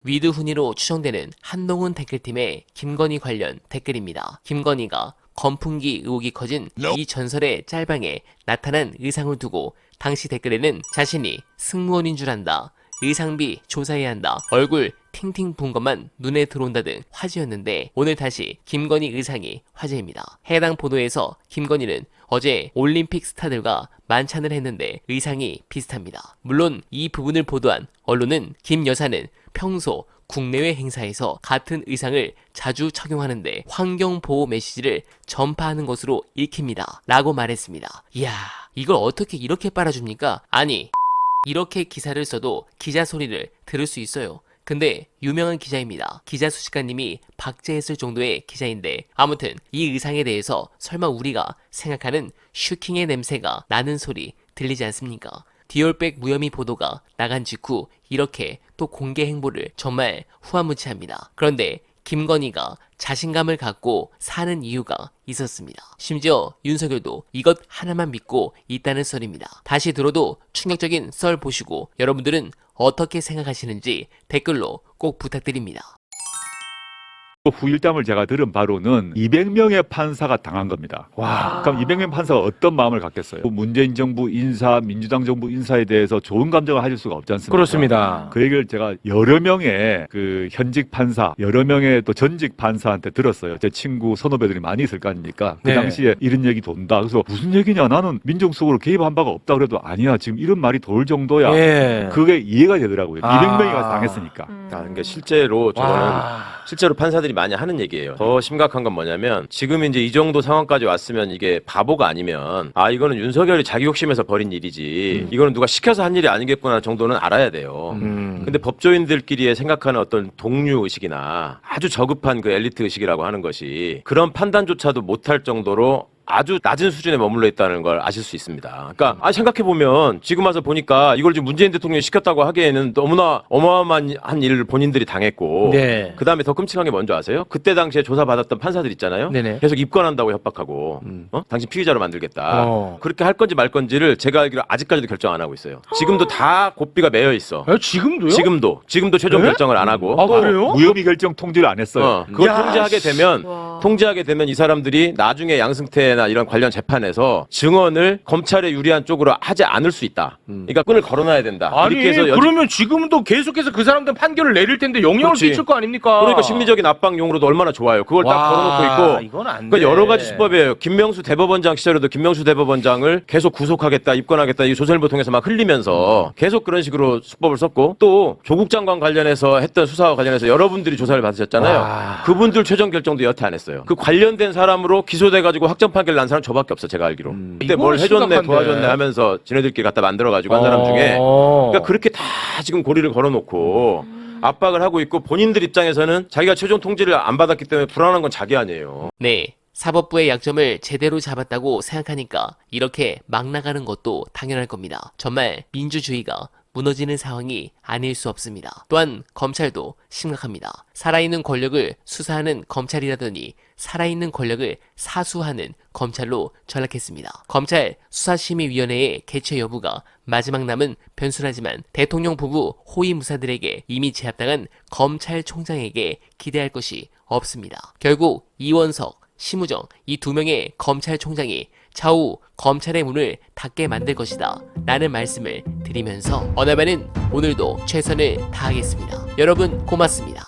위드훈이로 추정되는 한동훈 댓글팀의 김건희 관련 댓글입니다. 김건희가 건풍기 의혹이 커진 이 전설의 짤방에 나타난 의상을 두고 당시 댓글에는 자신이 승무원인 줄 안다, 의상비 조사해야 한다, 얼굴 팅팅 부은 것만 눈에 들어온다 등 화제였는데 오늘 다시 김건희 의상이 화제입니다. 해당 보도에서 김건희는 어제 올림픽 스타들과 만찬을 했는데 의상이 비슷합니다. 물론 이 부분을 보도한 언론은 김 여사는 평소 국내외 행사에서 같은 의상을 자주 착용하는데 환경보호 메시지를 전파하는 것으로 읽힙니다 라고 말했습니다. 이야, 이걸 어떻게 이렇게 빨아줍니까? 아니, 이렇게 기사를 써도 기자 소리를 들을 수 있어요. 근데 유명한 기자입니다. 기자수식가님이 박제했을 정도의 기자인데 아무튼 이 의상에 대해서 설마 우리가 생각하는 슈킹의 냄새가 나는 소리 들리지 않습니까? 디올백 무혐의 보도가 나간 직후 이렇게 또 공개 행보를 정말 후한무치합니다. 그런데 김건희가 자신감을 갖고 사는 이유가 있었습니다. 심지어 윤석열도 이것 하나만 믿고 있다는 썰입니다. 다시 들어도 충격적인 썰 보시고 여러분들은 어떻게 생각하시는지 댓글로 꼭 부탁드립니다. 후일담을 제가 들은 바로는 200명의 판사가 당한 겁니다. 와, 그럼 200명 판사가 어떤 마음을 갖겠어요? 문재인 정부 인사, 민주당 정부 인사에 대해서 좋은 감정을 가질 수가 없지 않습니까? 그렇습니다. 그 얘기를 제가 여러 명의 그 현직 판사, 여러 명의 또 전직 판사한테 들었어요. 제 친구, 선후배들이 많이 있을 거 아닙니까? 그 네. 당시에 이런 얘기 돈다. 그래서 무슨 얘기냐? 나는 민정수석으로 개입한 바가 없다 그래도 아니야. 지금 이런 말이 돌 정도야. 예. 그게 이해가 되더라고요. 아. 200명이 가서 당했으니까. 그러니까 실제로 저거는 와. 실제로 판사들이 많이 하는 얘기예요. 더 심각한 건 뭐냐면 지금 이제 이 정도 상황까지 왔으면 이게 바보가 아니면 아 이거는 윤석열이 자기 욕심에서 벌인 일이지 이거는 누가 시켜서 한 일이 아니겠구나 정도는 알아야 돼요. 근데 법조인들끼리의 생각하는 어떤 동료 의식이나 아주 저급한 그 엘리트 의식이라고 하는 것이 그런 판단조차도 못할 정도로 아주 낮은 수준에 머물러 있다는 걸 아실 수 있습니다. 그러니까 생각해보면 지금 와서 보니까 이걸 지금 문재인 대통령이 시켰다고 하기에는 너무나 어마어마한 일을 본인들이 당했고 네. 그다음에 더 끔찍한 게 뭔지 아세요? 그때 당시에 조사받았던 판사들 있잖아요. 네네. 계속 입건한다고 협박하고 당신 피의자로 만들겠다. 그렇게 할 건지 말 건지를 제가 알기로 아직까지도 결정 안 하고 있어요. 지금도 다 고삐가 매여 있어. 지금도요? 지금도 최종 네? 결정을 안 하고 아, 그래요? 무혐의 결정 통지를 안 했어요. 그걸 야, 통제하게 되면 이 사람들이 나중에 양승태나 이런 관련 재판에서 증언을 검찰에 유리한 쪽으로 하지 않을 수 있다. 그러니까 끈을 걸어놔야 된다. 아니, 이렇게 해서 그러면 지금도 계속해서 그 사람들 판결을 내릴 텐데 영향을 그렇지. 끼칠 거 아닙니까? 그러니까 심리적인 압박용으로도 얼마나 좋아요. 그걸 딱 걸어놓고 있고. 이건 안 돼. 그러니까 여러 가지 수법이에요. 김명수 대법원장 시절에도 김명수 대법원장을 계속 구속하겠다, 입건하겠다, 이 조선일보 통해서 막 흘리면서 계속 그런 식으로 수법을 썼고 또 조국 장관 관련해서 했던 수사와 관련해서 여러분들이 조사를 받으셨잖아요. 와. 그분들 최종 결정도 여태 안 했어요. 그 관련된 사람으로 기소돼가지고 확정 판결 난 사람 저밖에 없어 제가 알기로. 그때 뭘 이거는 해줬네, 심각한데. 도와줬네 하면서 지네들끼리 갖다 만들어가지고 한 사람 중에. 그러니까 그렇게 다 지금 고리를 걸어놓고. 압박을 하고 있고 본인들 입장에서는 자기가 최종 통지를 안 받았기 때문에 불안한 건 자기 아니에요. 네, 사법부의 약점을 제대로 잡았다고 생각하니까 이렇게 막 나가는 것도 당연할 겁니다. 정말 민주주의가 무너지는 상황이 아닐 수 없습니다. 또한 검찰도 심각합니다. 살아있는 권력을 수사하는 검찰이라더니 살아있는 권력을 사수하는 검찰로 전락했습니다. 검찰 수사심의위원회의 개최 여부가 마지막 남은 변수라지만 대통령 부부 호위무사들에게 이미 제압당한 검찰총장에게 기대할 것이 없습니다. 결국 이원석, 심우정 이 두 명의 검찰총장이 차후 검찰의 문을 닫게 만들 것이다 라는 말씀을 드리면서 어나바는 오늘도 최선을 다하겠습니다. 여러분 고맙습니다.